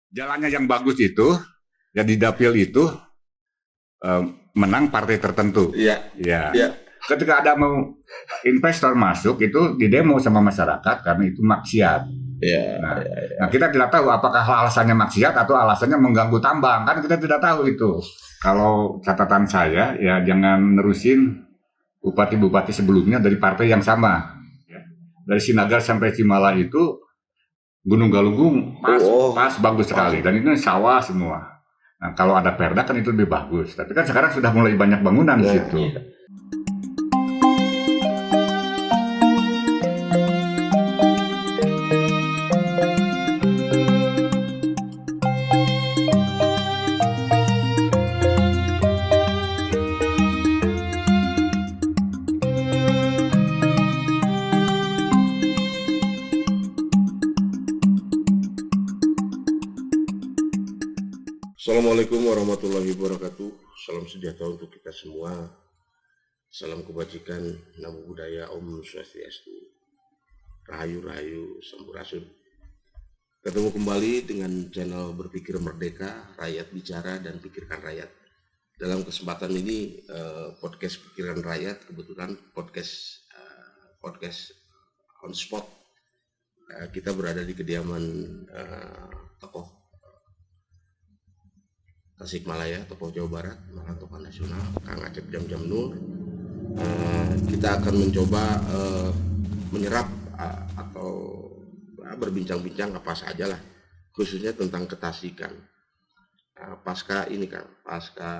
jalannya yang bagus itu, ya di dapil itu menang partai tertentu. Iya. Ya. Iya. Ketika ada mau investor masuk itu di demo sama masyarakat karena itu maksiat. Iya. Nah, kita tidak tahu apakah alasannya maksiat atau alasannya mengganggu tambang, kan kita tidak tahu itu. Kalau catatan saya ya jangan nerusin bupati-bupati sebelumnya dari partai yang sama. Dari Sinagar sampai Cimala itu Gunung Galunggung pas bagus sekali dan itu sawah semua. Nah, kalau ada perda kan itu lebih bagus. Tapi kan sekarang sudah mulai banyak bangunan di situ. Assalamualaikum warahmatullahi wabarakatuh. Salam sejahtera untuk kita semua. Salam kebajikan, namo buddhaya, Om Swastiastu, Rahayu Rahayu Sampurasun. Ketemu kembali dengan channel Berpikir Merdeka, Rakyat Bicara dan Pikirkan Rakyat. Dalam kesempatan ini podcast Pikiran Rakyat, kebetulan podcast on spot. Kita berada di kediaman tokoh Tasikmalaya, tokoh Jawa Barat, malah tokoh nasional, Kang Acep Jam Nur. Kita akan mencoba menyerap atau berbincang-bincang apa saja lah, khususnya tentang ketasikan. Pasca ini kan, pasca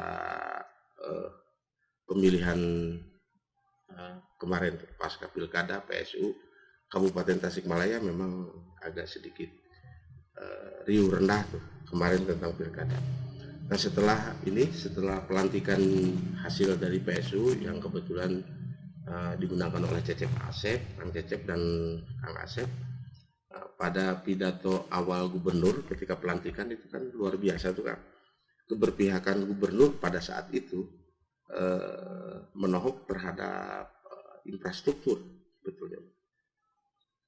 pemilihan kemarin, pasca pilkada PSU Kabupaten Tasikmalaya memang agak sedikit riuh rendah tuh kemarin tentang pilkada. Nah setelah pelantikan hasil dari PSU yang kebetulan digunakan oleh Kang Cecep dan Kang Asep, pada pidato awal gubernur ketika pelantikan itu kan luar biasa tuh kan, keberpihakan gubernur pada saat itu menohok terhadap infrastruktur betulnya,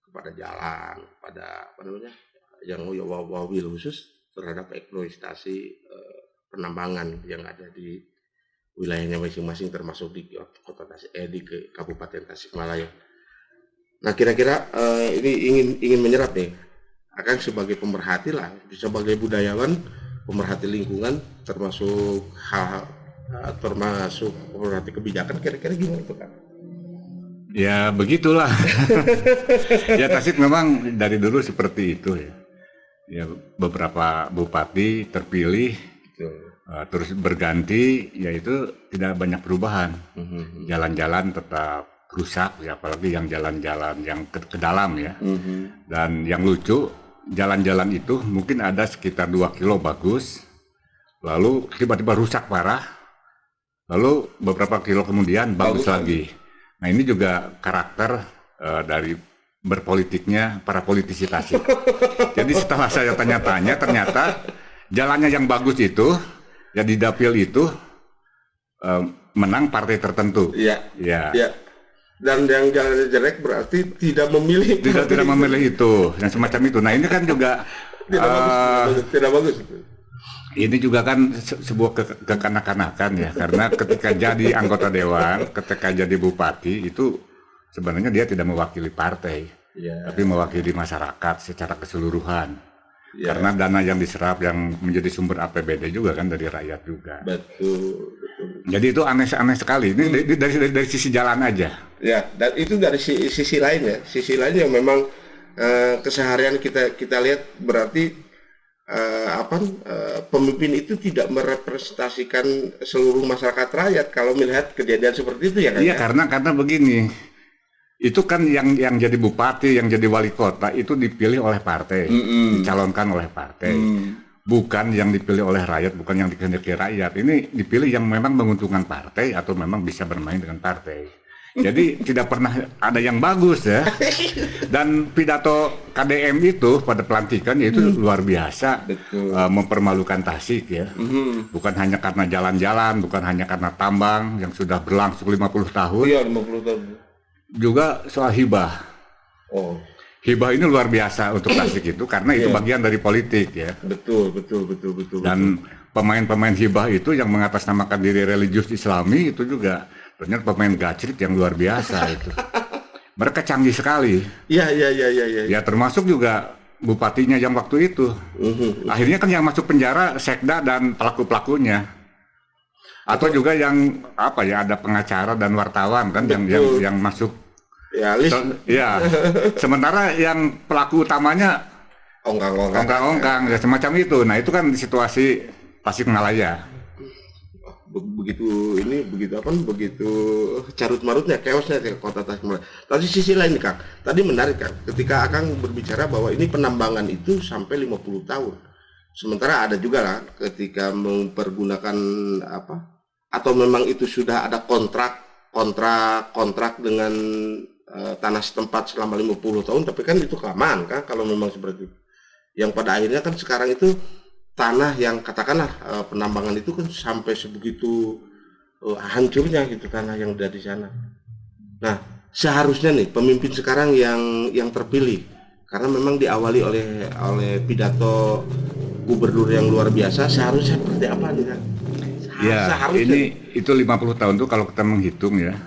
kepada jalan, pada apa namanya yang wabil khusus terhadap eksploitasi penambangan yang ada di wilayahnya masing-masing, termasuk di Kabupaten Tasikmalaya. Nah kira-kira ini ingin menyerap nih, akan sebagai pemerhati lah, sebagai budayawan, pemerhati lingkungan, termasuk pemerhati kebijakan, kira-kira gimana tuh kan? Ya begitulah. Ya Tasik memang dari dulu seperti itu ya. Ya beberapa bupati terpilih. Terus berganti, yaitu tidak banyak perubahan. Jalan-jalan tetap rusak, ya, apalagi yang jalan-jalan yang ke dalam ya. Dan yang lucu, jalan-jalan itu mungkin ada sekitar 2 kilo bagus, lalu tiba-tiba rusak parah, lalu beberapa kilo kemudian bagus lagi. Nah ini juga karakter dari berpolitiknya para politisi Tasik. Jadi setelah saya tanya-tanya, ternyata jalannya yang bagus itu, ya di dapil itu menang partai tertentu. Iya. Ya. Dan yang jalannya jelek berarti tidak memilih. Tidak memilih itu, yang semacam itu. Nah ini kan juga tidak bagus. Ini juga kan sebuah kekanak-kanakan ya, karena ketika jadi anggota dewan, ketika jadi bupati itu sebenarnya dia tidak mewakili partai, tapi mewakili masyarakat secara keseluruhan. Karena dana yang diserap yang menjadi sumber APBD juga kan dari rakyat juga. Betul. Jadi itu aneh sekali. Ini dari sisi jalan aja. Ya, dan itu dari sisi lain ya. Sisi lain yang memang keseharian kita lihat berarti pemimpin itu tidak merepresentasikan seluruh masyarakat rakyat kalau melihat kejadian seperti itu ya kan? Iya, karena begini. Itu kan yang jadi bupati, yang jadi wali kota itu dipilih oleh partai, dicalonkan oleh partai, bukan yang dipilih oleh rakyat, bukan yang dikehendaki rakyat. Ini dipilih yang memang menguntungkan partai atau memang bisa bermain dengan partai. Jadi tidak pernah ada yang bagus ya. Dan pidato KDM itu pada pelantikan itu luar biasa, mempermalukan Tasik ya. Bukan hanya karena jalan-jalan, bukan hanya karena tambang yang sudah berlangsung 50 tahun. Iya, 50 tahun. Juga soal hibah. hibah ini luar biasa untuk Tasik itu karena itu bagian dari politik ya. Betul. Dan pemain-pemain hibah itu yang mengatasnamakan diri religius Islami itu juga ternyata pemain gacrit yang luar biasa itu. Mereka canggih sekali. Iya. Ya termasuk juga bupatinya yang waktu itu. Akhirnya kan yang masuk penjara sekda dan pelaku-pelakunya. Atau juga yang apa ya, ada pengacara dan wartawan kan yang masuk. Ya, list. Ya. Sementara yang pelaku utamanya ongkang-ongkang ya semacam itu. Nah, itu kan situasi Tasikmalaya. Begitu carut marutnya, chaosnya di kota Tasikmalaya. Tapi sisi lain Kang, tadi menarik Kang, ketika Akang berbicara bahwa ini penambangan itu sampai 50 tahun. Sementara ada juga lah ketika mempergunakan atau memang itu sudah ada kontrak dengan tanah setempat selama 50 tahun, tapi kan itu kelamaan kan kalau memang seperti itu. Yang pada akhirnya kan sekarang itu tanah yang katakanlah penambangan itu kan sampai sebegitu hancurnya gitu tanah yang ada di sana. Nah, seharusnya nih pemimpin sekarang yang terpilih, karena memang diawali oleh pidato gubernur yang luar biasa, seharusnya seperti apa nih kan? Ya, itu 50 tahun tuh kalau kita menghitung ya.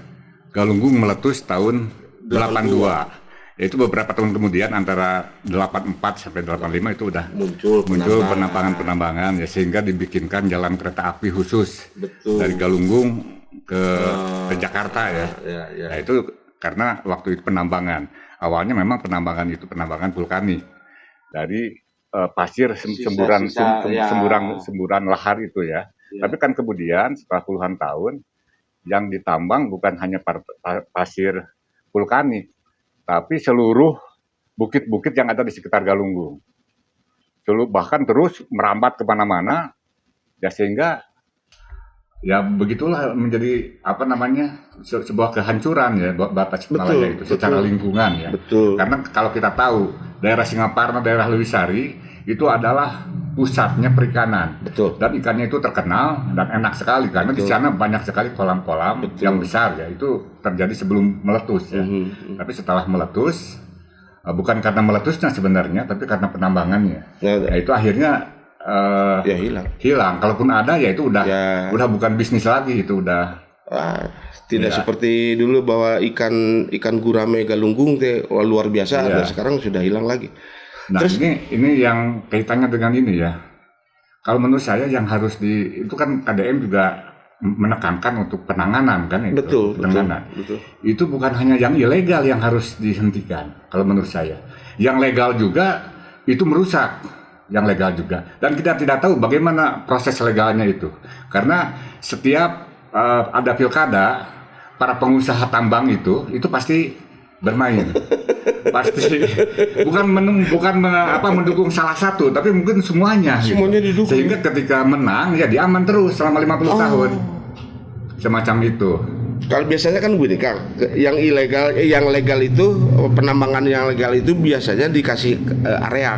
Galunggung meletus tahun 82. Itu beberapa tahun kemudian antara 84 sampai 85 itu udah muncul penambangan ya, sehingga dibikinkan jalan kereta api khusus. Betul. Dari Galunggung ke Jakarta ya. Nah, itu karena waktu itu penambangan. Awalnya memang penambangan itu penambangan vulkanik. Dari pasir semburan lahar itu ya. Tapi kan kemudian setelah puluhan tahun yang ditambang bukan hanya pasir vulkanik, tapi seluruh bukit-bukit yang ada di sekitar Galunggung. Bahkan terus merambat kemana-mana, ya sehingga ya begitulah menjadi sebuah kehancuran ya buat Tasikmalaya itu secara lingkungan ya. Betul. Karena kalau kita tahu daerah Singaparna, daerah Lewisari itu adalah pusatnya perikanan. Betul. Dan ikannya itu terkenal dan enak sekali karena di sana banyak sekali kolam-kolam yang besar ya. Itu terjadi sebelum meletus ya. Tapi setelah meletus, bukan karena meletusnya sebenarnya, tapi karena penambangannya. Ya itu akhirnya hilang. Kalaupun ada ya itu udah bukan bisnis lagi, itu udah tidak seperti dulu bahwa ikan gurame Galunggung luar biasa, dan sekarang sudah hilang lagi. Nah, terus ini yang kaitannya dengan ini ya. Kalau menurut saya yang harus itu kan KDM juga menekankan untuk penanganan kan itu. Betul. Itu bukan hanya yang ilegal yang harus dihentikan kalau menurut saya. Yang legal juga itu merusak. Yang legal juga. Dan kita tidak tahu bagaimana proses legalnya itu. Karena setiap ada pilkada, para pengusaha tambang itu pasti bermain. Pasti bukan mendukung salah satu, tapi mungkin semuanya didukung. Sehingga ketika menang ya dia aman terus selama 50 tahun. Semacam itu. Kalau biasanya kan begini Kang, yang legal itu, penambangan yang legal itu biasanya dikasih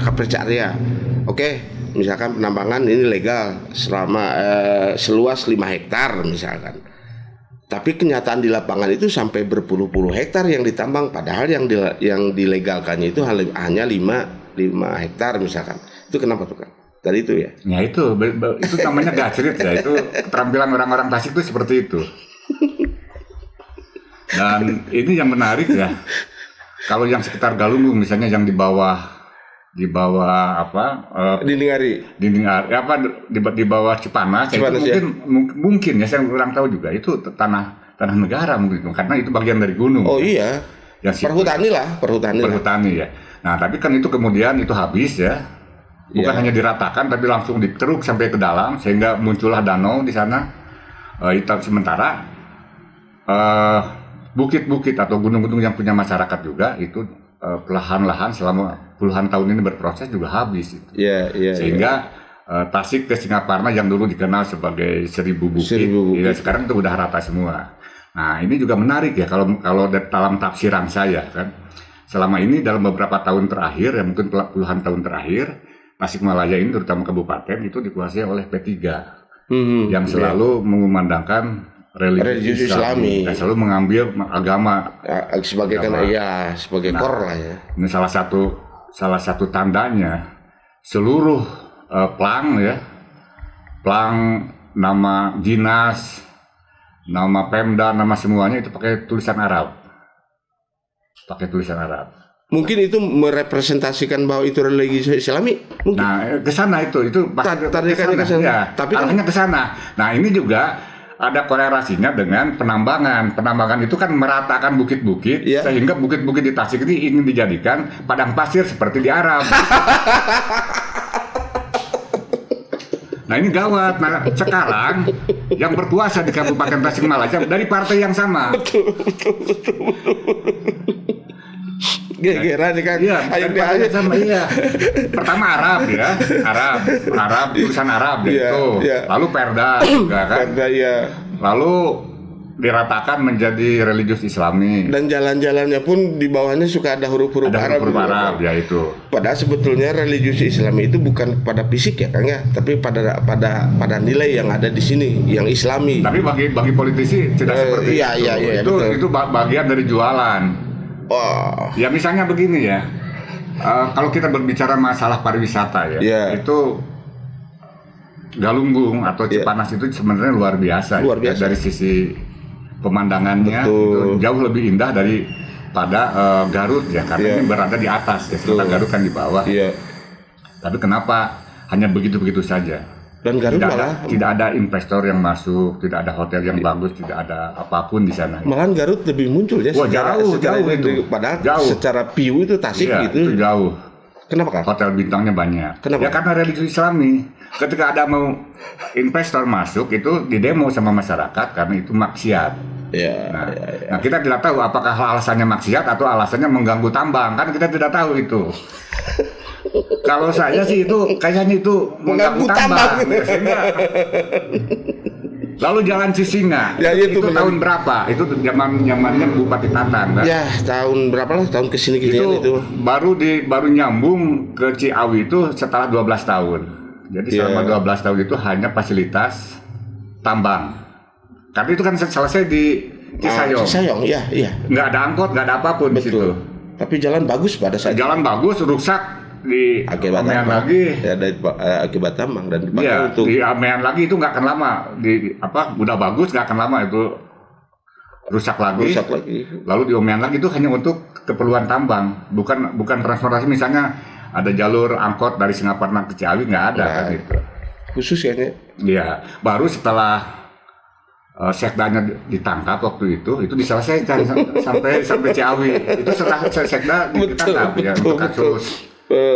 coverage area. Oke, misalkan penambangan ini legal selama seluas 5 hektar misalkan. Tapi kenyataan di lapangan itu sampai berpuluh-puluh hektar yang ditambang, padahal yang dilegalkannya itu hanya 5 hektar misalkan. Itu kenapa tuh Kang? Tadi itu ya? Ya itu namanya gacrit ya, itu keterampilan orang-orang Tasik itu seperti itu. Dan ini yang menarik ya, kalau yang sekitar Galunggung misalnya yang di bawah Dinding Ari di bawah Cipanas itu mungkin ya saya kurang tahu juga itu tanah negara mungkin karena itu bagian dari gunung. Oh iya. Ya, perhutani ya. Nah, tapi kan itu kemudian itu habis ya. Bukan hanya diratakan tapi langsung dikeruk sampai ke dalam sehingga muncullah danau di sana. Sementara bukit-bukit atau gunung-gunung yang punya masyarakat juga itu perlahan-lahan selama puluhan tahun ini berproses juga habis itu. Sehingga Tasik ke Singaparna yang dulu dikenal sebagai 1000 bukit, ya sekarang itu udah rata semua. Nah, ini juga menarik ya kalau dalam tafsiran saya kan. Selama ini dalam beberapa tahun terakhir, ya mungkin puluhan tahun terakhir, Tasikmalaya ini terutama kabupaten itu dikuasai oleh P3 yang selalu mengumandangkan religius Islami. Dan selalu mengambil agama Sebagai kan Agama. sebagai core lah ya. ini salah satu tandanya seluruh plang ya, plang, nama dinas, nama Pemda, nama semuanya itu pakai tulisan Arab. Mungkin itu merepresentasikan bahwa itu religi Islami. Mungkin. Nah, ke sana itu pasti Tarikannya ke sana. Ya, Tapi kan arahnya ke sana. Nah, ini juga ada korelasinya dengan penambangan. Penambangan itu kan meratakan bukit-bukit, Iya. sehingga bukit-bukit di Tasik ini ingin dijadikan padang pasir seperti di Arab. Nah, ini gawat. Nah, sekarang yang berkuasa di Kabupaten Tasikmalaya dari partai yang sama. Gara-gara nih kan. Iya, Ayo dari partai yang sama, iya. Pertama Arab ya, Arab tulisan Arab Iya, itu. iya. Lalu Perda juga kan. Karena ya. Lalu diratakan menjadi religius Islami. Dan jalan-jalannya pun di bawahnya suka ada huruf-huruf Ada Arab. huruf Arab ya itu. Padahal sebetulnya religius Islami itu bukan pada fisik ya Kang ya, tapi pada nilai yang ada di sini, yang Islami. Tapi bagi politisi tidak seperti iya, itu. iya, iya, itu betul. itu bagian dari jualan. Oh, Ya misalnya begini ya. Kalau kita berbicara masalah pariwisata ya, Iya. itu Galunggung atau Iya. Cipanas itu sebenarnya luar biasa. Luar Ya. biasa. Dari sisi pemandangannya Betul. itu jauh lebih indah daripada Garut ya, karena Iya. ini berada di atas ya, sementara Garut kan di bawah. iya. Tapi kenapa hanya begitu-begitu saja? Dan Garut Tidak ada investor yang masuk, tidak ada hotel yang bagus, tidak ada apapun di sana. malahan Garut lebih muncul ya. Wah, jauh ini, itu. Padahal Jauh. secara view itu Tasik Iya, gitu. itu jauh. Kenapa Kang? Hotel bintangnya banyak. Kenapa? Ya karena religius Islami. Ketika ada mau investor masuk itu didemo sama masyarakat karena itu maksiat. Ya, Nah, kita tidak tahu apakah alasannya maksiat atau alasannya mengganggu tambang, kan kita tidak tahu itu. Kalau saya sih itu kayaknya itu mengganggu tambang. Sehingga- Lalu Jalan Sisinga, Ya, itu itu benar. tahun berapa? Itu zamannya Bupati Tatang, kan? Ya, tahun berapa lah? Tahun kesini Itu baru nyambung ke Ciawi itu setelah 12 tahun. Jadi Iya. selama 12 tahun itu hanya fasilitas tambang. Karena itu kan selesai di Cisayong. Cisayong, iya. Nggak ada angkot, nggak ada apapun di situ. Betul. Tapi jalan bagus pada saat Jalan bagus, rusak di akibat Amean tambang. lagi. Ya, akibat tambang dan dipakai Iya, untuk di Amean lagi itu nggak akan lama. Udah bagus nggak akan lama itu rusak lagi. rusak lagi. Lalu di Omean lagi itu hanya untuk keperluan tambang, bukan transportasi. Misalnya ada jalur angkot dari Singaparna ke Ciawi nggak ada kan gitu. Khusus kayaknya. Iya, baru setelah sekdanya ditangkap waktu itu diselesaikan sampai Ciawi. Itu setelah sekda ditangkap ya untuk kasus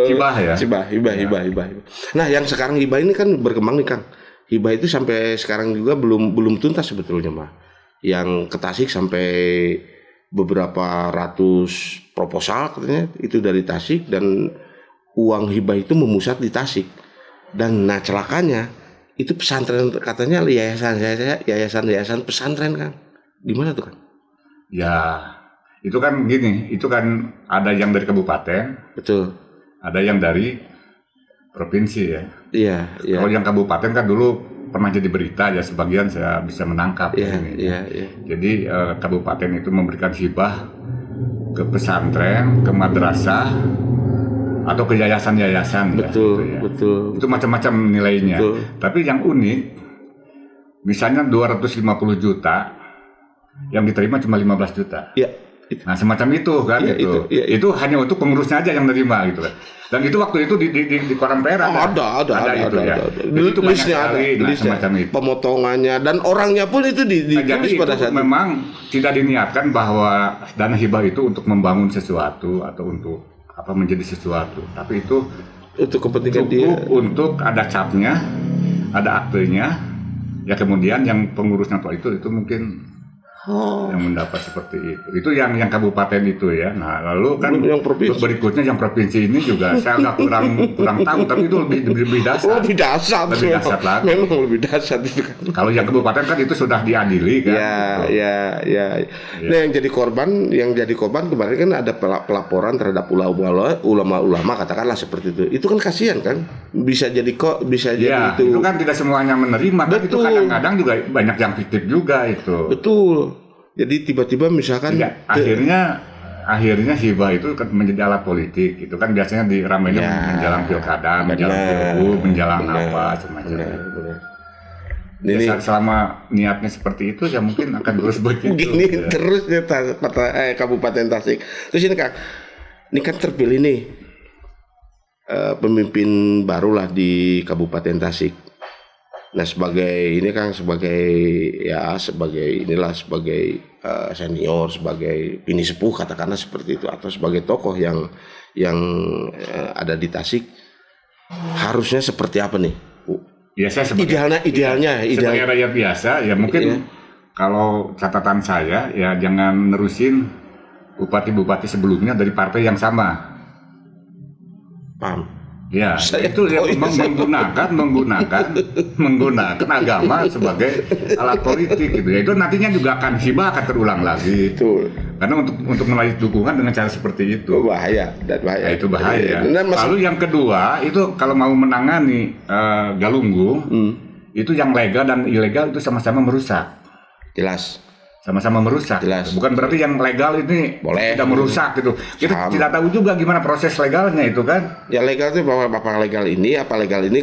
hibah ya. Hibah. Nah, yang sekarang hibah ini kan berkembang nih Kang. Hibah itu sampai sekarang juga belum tuntas sebetulnya mah. Yang ke Tasik sampai beberapa ratus proposal katanya itu dari Tasik, dan uang hibah itu memusat di Tasik. Dan nah celakanya itu pesantren katanya yayasan pesantren Kang. Gimana tuh Kang? Ya, itu kan gini, itu kan ada yang dari kabupaten, Betul. ada yang dari provinsi ya. Iya. Kalau yang kabupaten kan dulu pernah jadi berita ya, sebagian saya bisa menangkap. Iya. Jadi kabupaten itu memberikan hibah ke pesantren, ke madrasah, atau ke yayasan-yayasan. Betul, ya, gitu ya. betul. Itu macam-macam nilainya. Betul. Tapi yang unik, misalnya 250 juta, yang diterima cuma 15 juta. Iya. Nah semacam itu kan Iya, itu. iya. Itu hanya untuk pengurusnya aja yang nerima gitu kan. Dan itu waktu itu di koran Perak Ada itu ya. Jadi itu banyak Listnya ada, sekali, nah, listnya. semacam itu. Pemotongannya dan orangnya pun itu Nah, jadi ditulis itu pada saat itu. memang tidak diniatkan bahwa dana hibah itu untuk membangun sesuatu atau untuk menjadi sesuatu, tapi itu Untuk kepentingan dia. cukup untuk ada capnya, ada aktenya, ya kemudian yang pengurusnya itu mungkin yang mendapat seperti itu. Itu yang kabupaten itu ya. Nah, lalu kan Yang provinsi. berikutnya yang provinsi ini juga saya agak kurang tahu, tapi itu lebih dasar. Lebih dasar. Lebih dasar lagi. Memang lebih dasar itu kan. Kalau yang kabupaten kan itu sudah diadili kan. Ya. Nah, yang jadi korban kemarin kan ada pelaporan terhadap ulama-ulama katakanlah seperti itu. Itu kan kasihan kan. Bisa jadi Ya, itu kan tidak semuanya menerima. Kan itu kadang-kadang juga banyak yang fiktif juga itu. Betul. Jadi tiba-tiba misalkan ya, akhirnya hibah itu menjadi alat politik. Itu kan biasanya diramainya menjelang pilkada, menjelang pilgub, menjelang apa semacam itu. Ini selama niatnya seperti itu ya mungkin akan terus begitu. Gini terus ya Kabupaten Tasik. Terus ini Kang, ini kan terpilih nih pemimpin barulah di Kabupaten Tasik. Nah sebagai senior, sebagai bini sepuh katakanlah seperti itu, atau sebagai tokoh yang ada di Tasik, harusnya seperti apa nih? Ya, saya idealnya sebagai rakyat biasa ya mungkin kalau catatan saya ya jangan nerusin bupati-bupati sebelumnya dari partai yang sama. Paham? Ya, itu ya menggunakan agama sebagai alat politik gitu. Ya itu nantinya juga akan terulang lagi. Betul. Karena untuk meraih dukungan dengan cara seperti itu. Bahaya. Ya, itu bahaya. Lalu yang kedua itu kalau mau menangani Galunggung, itu yang legal dan ilegal itu sama-sama merusak. Jelas. Sama-sama merusak. Jelas. Bukan berarti yang legal ini boleh tidak merusak gitu. Kita tidak tahu juga gimana proses legalnya itu kan. Ya legal itu bahwa apa legal ini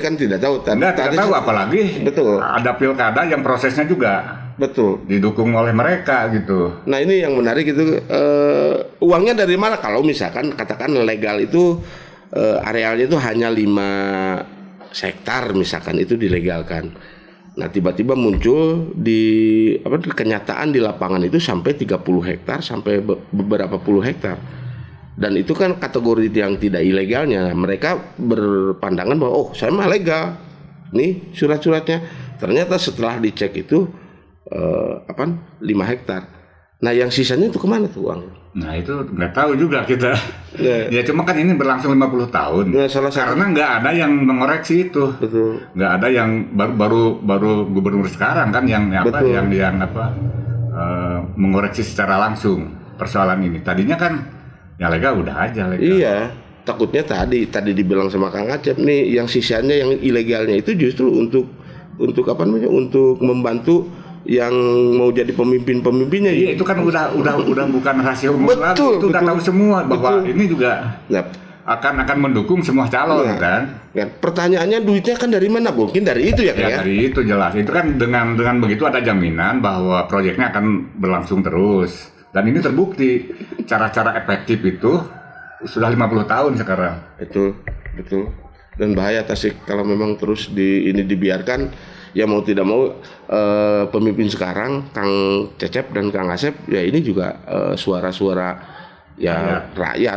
kan tidak tahu. Tidak tahu apalagi. Betul. Ada pilkada yang prosesnya juga. Betul. Didukung oleh mereka gitu. Nah ini yang menarik itu uangnya dari mana? Kalau misalkan katakan legal itu arealnya itu hanya 5 hektar misalkan itu dilegalkan. Nah tiba-tiba muncul kenyataan di lapangan itu sampai 30 hektar sampai beberapa puluh hektar. Dan itu kan kategori yang tidak ilegalnya. Mereka berpandangan bahwa saya mah legal. Nih surat-suratnya. Ternyata setelah dicek itu 5 hektar. Nah yang sisanya itu kemana tuh uang? Nah itu nggak tahu juga kita. Ya cuma kan ini berlangsung 50 tahun. Nah, karena nggak ada yang mengoreksi itu. Betul. Nggak ada yang baru gubernur sekarang kan yang mengoreksi secara langsung persoalan ini. Tadinya kan yang legal udah aja legal. Iya. Takutnya tadi dibilang sama Kang Acep nih yang sisanya yang ilegalnya itu justru untuk membantu yang mau jadi pemimpinnya. Iya, itu kan udah bukan rahasia umum lagi. Itu udah tahu semua bahwa ini juga akan mendukung semua calon kan. Ya, pertanyaannya duitnya kan dari mana? Mungkin dari itu ya. Dari itu jelas. Itu kan dengan begitu ada jaminan bahwa proyeknya akan berlangsung terus. Dan ini terbukti cara-cara efektif itu sudah 50 tahun sekarang. Betul. Dan bahaya Tasik kalau memang terus dibiarkan. Ya mau tidak mau pemimpin sekarang Kang Cecep dan Kang Asep ya ini juga suara-suara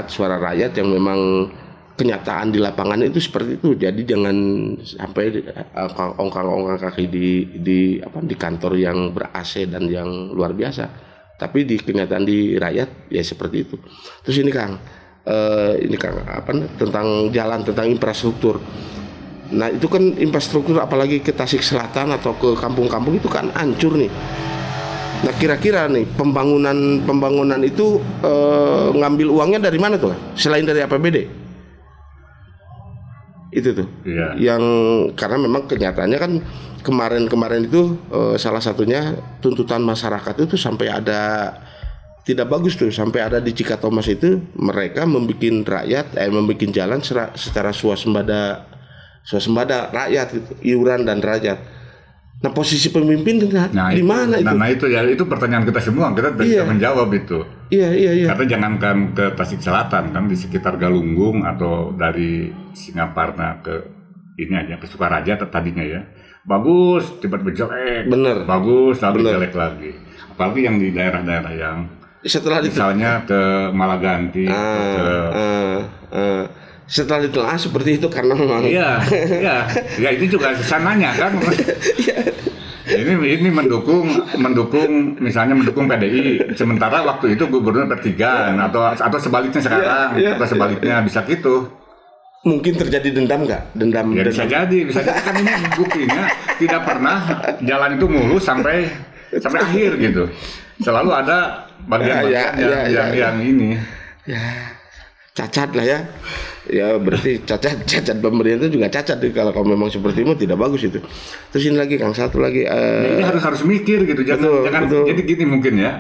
suara rakyat yang memang kenyataan di lapangan itu seperti itu. Jadi jangan sampai ongkang-ongkang kaki di kantor yang ber-AC dan yang luar biasa. Tapi di kenyataan di rakyat ya seperti itu. Terus ini Kang tentang jalan, tentang infrastruktur. Nah itu kan infrastruktur apalagi ke Tasik Selatan atau ke kampung-kampung itu kan hancur nih. Nah kira-kira nih pembangunan itu ngambil uangnya dari mana tuh? Selain dari APBD? Itu tuh. Iya. Yang karena memang kenyataannya kan kemarin itu salah satunya tuntutan masyarakat itu sampai ada tidak bagus tuh, sampai ada di Cikatomas itu mereka membuat jalan secara swasembada rakyat gitu, iuran dan derajat. Nah posisi pemimpin di mana itu? Nah itu ya itu pertanyaan kita semua, kita bisa menjawab itu. Iya. Karena jangankan ke Tasik Selatan kan di sekitar Galunggung atau dari Singaparna ke ini aja ke Sukaraja tadinya ya bagus, tiba-tiba jelek. Bener. Bagus, lalu jelek lagi. Apalagi yang di daerah-daerah yang misalnya ke Malaganti, setelah ditelaah seperti itu karena memang iya itu juga sananya kan Ini mendukung misalnya mendukung PDI, sementara waktu itu gubernur bertiga, atau sebaliknya sekarang, atau sebaliknya bisa gitu. Mungkin terjadi dendam nggak? Dendam. Bisa jadi kan ini buktinya tidak pernah jalan itu mulus sampai akhir gitu. Selalu ada bagian-bagian yang ini. Ya, cacat lah ya. Ya berarti cacat pemerintah juga cacat kalau memang seperti itu tidak bagus itu. Terus ini lagi Kang, satu lagi. Ini harus mikir gitu. Jangan. Betul. Jadi gini mungkin ya.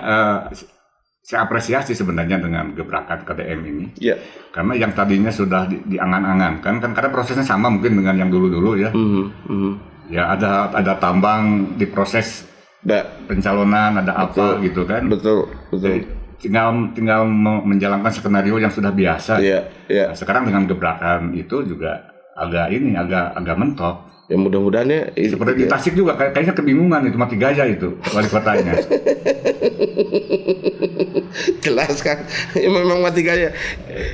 Saya apresiasi sebenarnya dengan gebrakan KDM ini. Ya. Karena yang tadinya sudah diangan-angankan kan karena prosesnya sama mungkin dengan yang dulu-dulu ya. Ya ada tambang diproses pencalonan, ada apa gitu kan. Betul. Tinggal menjalankan skenario yang sudah biasa. Iya. Nah, sekarang dengan gebrakan itu juga agak mentok. Ya mudah-mudahan ya. Seperti di Tasik juga kayaknya kebingungan itu mati gaya itu wali kotanya. Jelas kan, ya, memang mati gaya.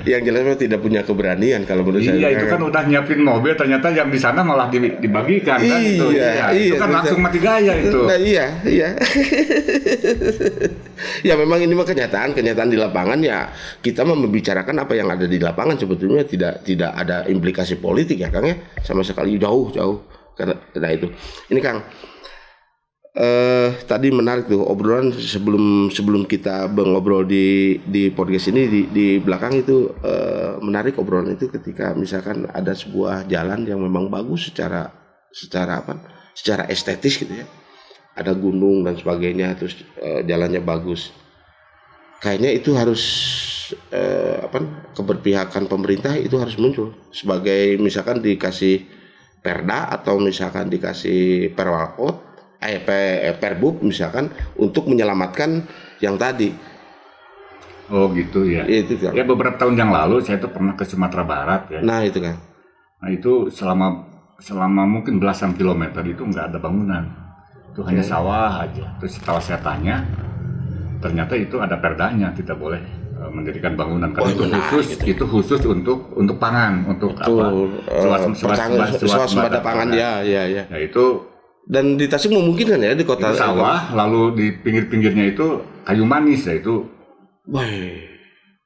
Yang jelas tidak punya keberanian kalau menurut saya. Iya itu kan udah nyiapin mobil ternyata yang di sana malah dibagikan kan itu. Itu kan langsung mati gaya itu. Nah, iya. Ya memang ini mah kenyataan di lapangan ya. Kita mau membicarakan apa yang ada di lapangan, sebetulnya tidak ada implikasi politik ya Kang ya, sama sekali jauh karena itu. Ini Kang, tadi menarik tuh obrolan sebelum kita ngobrol di podcast ini di belakang itu, menarik obrolan itu ketika misalkan ada sebuah jalan yang memang bagus secara estetis gitu ya, ada gunung dan sebagainya, terus jalannya bagus, kayaknya itu harus keberpihakan pemerintah itu harus muncul sebagai misalkan dikasih perda atau misalkan dikasih perwalkot perbub misalkan untuk menyelamatkan yang tadi. Oh gitu ya. Itu kan. Ya beberapa tahun yang lalu saya itu pernah ke Sumatera Barat ya. Nah itu kan. Nah itu selama mungkin belasan kilometer itu nggak ada bangunan. Itu hanya sawah aja. Terus setelah saya tanya, ternyata itu ada perdanya, tidak boleh mendirikan bangunan karena itu khusus untuk pangan, untuk swasembada pangan ya. Ya itu. Dan di Tasik memungkinkan ya di kota itu sawah, lalu di pinggir-pinggirnya itu kayu manis, yaitu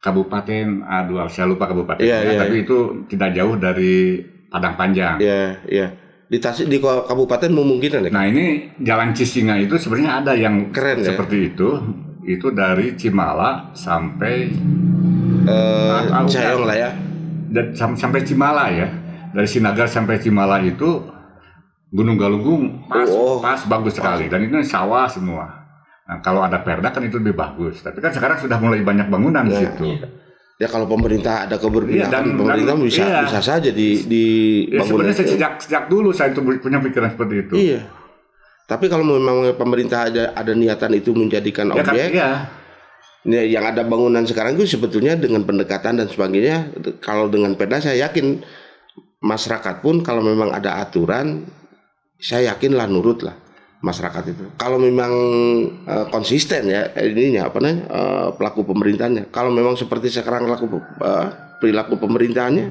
kabupaten, saya lupa kabupatennya, tapi itu tidak jauh dari Padang Panjang. Iya. Di Tasik di kabupaten memungkinkan ya. Nah ini Jalan Cisinga itu sebenarnya ada yang keren seperti itu dari Cimala sampai Cayong lah ya. Dan sampai Cimala ya, dari Sinagar sampai Cimala itu Gunung Galunggung pas bagus sekali, dan itu sawah semua. Nah, kalau ada perda kan itu lebih bagus. Tapi kan sekarang sudah mulai banyak bangunan di situ. Ya kalau pemerintah ada keberpihakan, pemerintah bisa saja di bangunan. Sebenarnya sejak dulu saya itu punya pikiran seperti itu. Iya. Tapi kalau memang pemerintah ada niatan itu menjadikan objek, yang ada bangunan sekarang itu sebetulnya dengan pendekatan dan sebagainya. Kalau dengan perda saya yakin masyarakat pun kalau memang ada aturan, saya yakinlah nurut lah masyarakat itu. Kalau memang konsisten ya ininya pelaku pemerintahnya. Kalau memang seperti sekarang perilaku pemerintahnya,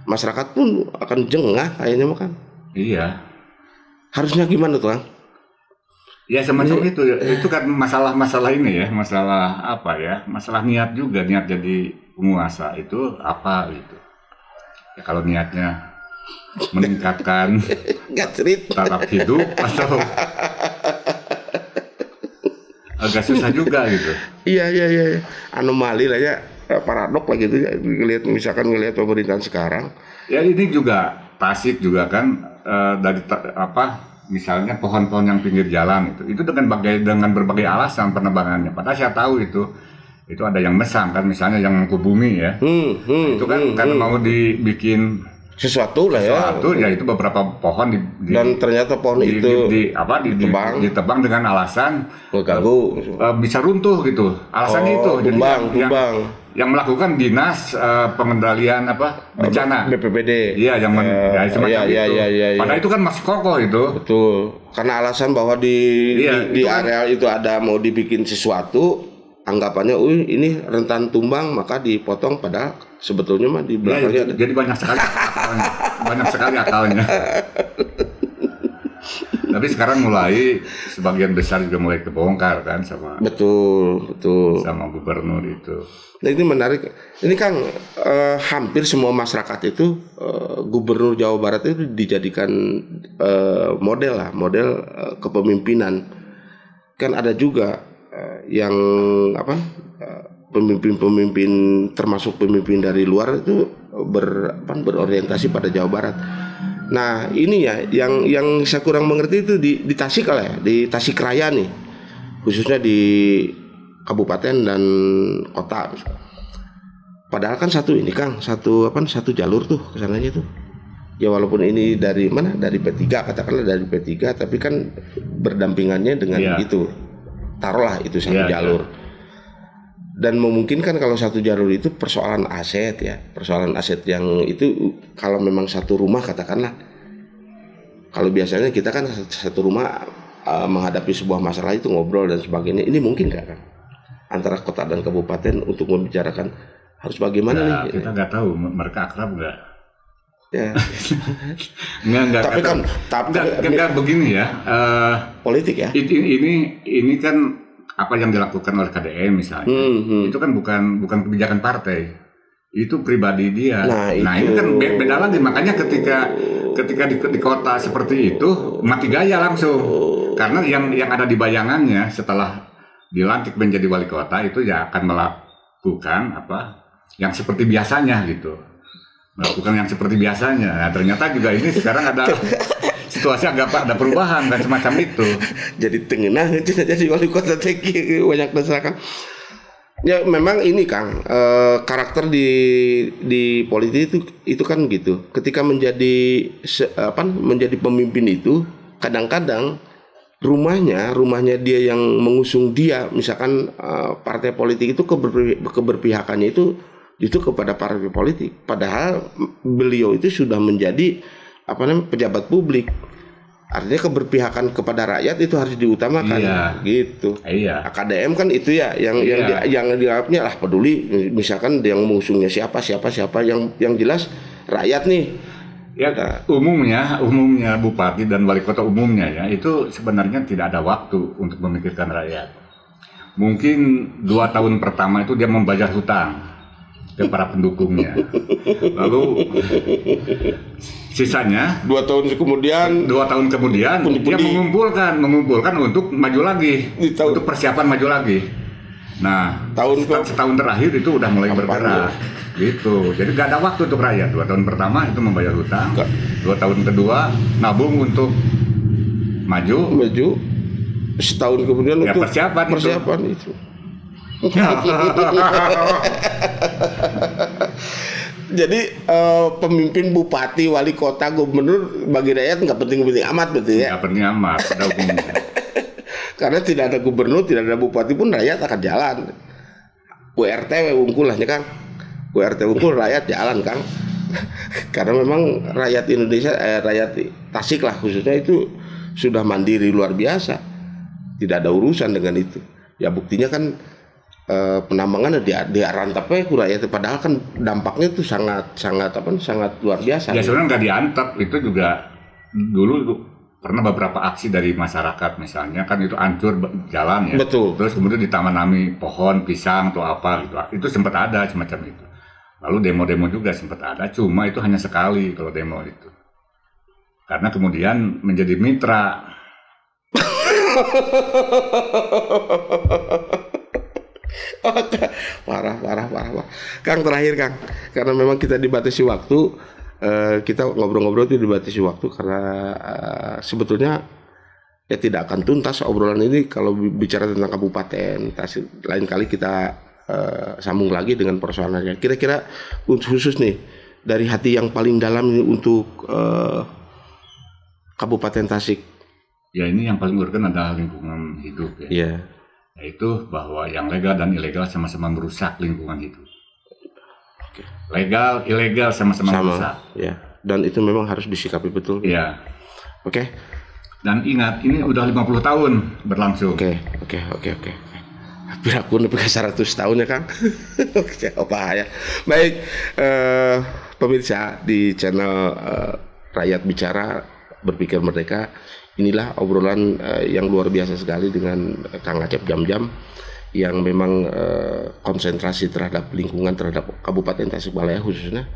masyarakat pun akan jengah kayaknya kan. Iya. Harusnya gimana tuh, Kang? Ya semacam itu. Itu kan masalah ini ya, masalah apa ya? Masalah niat juga, niat jadi penguasa itu apa gitu. Ya kalau niatnya meningkatkan taraf hidup atau agak susah juga gitu. Iya. Anomali lah ya, paradok lah gitu ya. Ngelihat pemerintahan sekarang. Ya ini juga Tasik juga kan dari misalnya pohon-pohon yang pinggir jalan itu dengan berbagai alasan penebangannya. Padahal saya tahu itu ada yang mesang kan, misalnya yang ke bumi ya. Itu kan karena mau dibikin sesuatu ya itu beberapa pohon dan ternyata pohon itu ditebang dengan alasan mengganggu, bisa runtuh gitu. Alasannya itu tumbang. Yang melakukan dinas pengendalian bencana BPBD. Iya yang semacam itu. Padahal itu kan masih kokoh itu. Betul. Karena alasan bahwa di area itu ada mau dibikin sesuatu, anggapannya ini rentan tumbang maka dipotong, padahal sebetulnya mah di belakangnya jadi banyak sekali akalnya. Tapi sekarang mulai sebagian besar juga mulai kebongkar kan sama Betul. gubernur itu. Nah ini menarik. Ini Kang, hampir semua masyarakat itu gubernur Jawa Barat itu dijadikan model kepemimpinan. Kan ada juga yang pemimpin termasuk pemimpin dari luar itu berorientasi pada Jawa Barat. Nah ini ya yang saya kurang mengerti itu di Tasikmalaya nih, khususnya di kabupaten dan kota. Padahal kan satu jalur tuh kesananya tuh. Ya walaupun ini dari P3, katakanlah dari P3, tapi kan berdampingannya dengan itu. Taruhlah itu satu jalur. Dan memungkinkan kalau satu jalur itu persoalan aset yang itu kalau memang satu rumah katakanlah. Kalau biasanya kita kan satu rumah menghadapi sebuah masalah itu ngobrol dan sebagainya. Ini mungkin nggak kan? Antara kota dan kabupaten untuk membicarakan harus bagaimana nih? Kita nggak tahu mereka akrab nggak. Ya. Nggak begini ya. Politik ya. Ini kan apa yang dilakukan oleh KDM misalnya. Itu kan bukan kebijakan partai. Itu pribadi dia. Nah ini kan beda lagi. Makanya ketika di kota seperti itu mati gaya langsung. Karena yang ada di bayangannya setelah dilantik menjadi wali kota itu ya akan melakukan yang seperti biasanya gitu. Melakukan yang seperti biasanya. Nah, ternyata juga ini sekarang ada situasi agak ada perubahan kan semacam itu. Jadi tengah jadi wali kota teki banyak desakan. Ya memang ini Kang, karakter di politik itu kan gitu. Ketika menjadi pemimpin itu kadang-kadang rumahnya dia yang mengusung dia, misalkan partai politik itu keberpihakannya itu kepada partai politik, padahal beliau itu sudah menjadi pejabat publik. Artinya keberpihakan kepada rakyat itu harus diutamakan, gitu. KDM kan itu ya yang dianggapnya lah peduli, misalkan yang mengusungnya siapa yang jelas rakyat nih. Ya, umumnya bupati dan wali kota umumnya ya itu sebenarnya tidak ada waktu untuk memikirkan rakyat. Mungkin 2 tahun pertama itu dia membayar hutang ke para pendukungnya. Lalu sisanya 2 tahun kemudian dia mengumpulkan untuk maju lagi, untuk persiapan maju lagi. Nah, setahun terakhir itu udah mulai bergerak. Gitu, jadi nggak ada waktu untuk rakyat. 2 tahun pertama itu membayar hutang, 2 tahun kedua nabung untuk maju. Setahun kemudian untuk persiapan itu. Jadi pemimpin bupati, wali kota, gubernur bagi rakyat nggak penting-penting amat berarti ya? Nggak penting amat, pada umumnya. Karena tidak ada gubernur, tidak ada bupati pun rakyat akan jalan. URT unggul lah ya Kang. URT unggul rakyat jalan Kang. Karena memang rakyat Indonesia, rakyat Tasik lah khususnya itu sudah mandiri luar biasa. Tidak ada urusan dengan itu. Ya buktinya kan penambangan di Arantapnya rakyat, padahal kan dampaknya itu sangat luar biasa. Ya sebenarnya nggak diantap, itu juga dulu pernah beberapa aksi dari masyarakat misalnya kan itu hancur jalan ya. Betul. Terus kemudian ditanami pohon pisang atau apa gitu. Itu sempat ada semacam itu. Lalu demo-demo juga sempat ada, cuma itu hanya sekali kalau demo itu. Karena kemudian menjadi mitra. Parah. Kang terakhir Kang, karena memang kita dibatasi waktu, kita ngobrol-ngobrol itu dibatasi waktu karena sebetulnya ya tidak akan tuntas obrolan ini kalau bicara tentang kabupaten. Lain kali kita sambung lagi dengan persoalannya. Kira-kira khusus nih dari hati yang paling dalam ini untuk Kabupaten Tasik. Ya ini yang paling urgen adalah lingkungan hidup ya. Iya. Yaitu bahwa yang legal dan ilegal sama-sama merusak lingkungan hidup. Legal, ilegal sama-sama merusak. Ya. Dan itu memang harus disikapi betul. Iya. Oke. Dan ingat ini udah 50 tahun berlangsung. Oke. Hampir aku udah 100 tahun ya Kang. Bahaya. Baik, pemirsa di channel Rakyat Bicara, berpikir merdeka. Inilah obrolan yang luar biasa sekali dengan Kang Acep Jam-Jam yang memang konsentrasi terhadap lingkungan, terhadap Kabupaten Tasikmalaya khususnya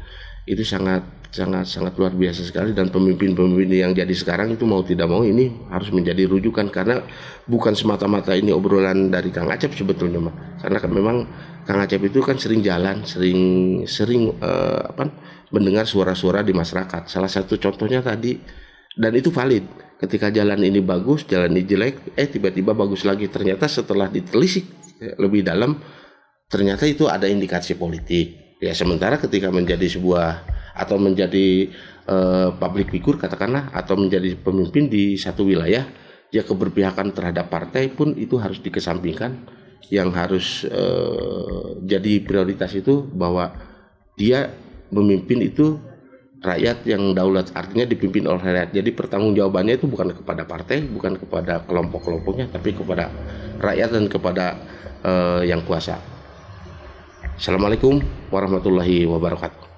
itu sangat luar biasa sekali. Dan pemimpin-pemimpin yang jadi sekarang itu mau tidak mau ini harus menjadi rujukan, karena bukan semata-mata ini obrolan dari Kang Acep sebetulnya, karena kan memang Kang Acep itu kan sering jalan, sering mendengar suara-suara di masyarakat. Salah satu contohnya tadi, dan itu valid, ketika jalan ini bagus, jalan ini jelek, tiba-tiba bagus lagi. Ternyata setelah ditelisik lebih dalam, ternyata itu ada indikasi politik. Ya, sementara ketika menjadi sebuah atau menjadi public figure katakanlah, atau menjadi pemimpin di satu wilayah, ya keberpihakan terhadap partai pun itu harus dikesampingkan. Yang harus jadi prioritas itu bahwa dia memimpin itu rakyat yang daulat, artinya dipimpin oleh rakyat. Jadi pertanggungjawabannya itu bukan kepada partai, bukan kepada kelompok-kelompoknya, tapi kepada rakyat dan kepada yang kuasa. Assalamualaikum warahmatullahi wabarakatuh.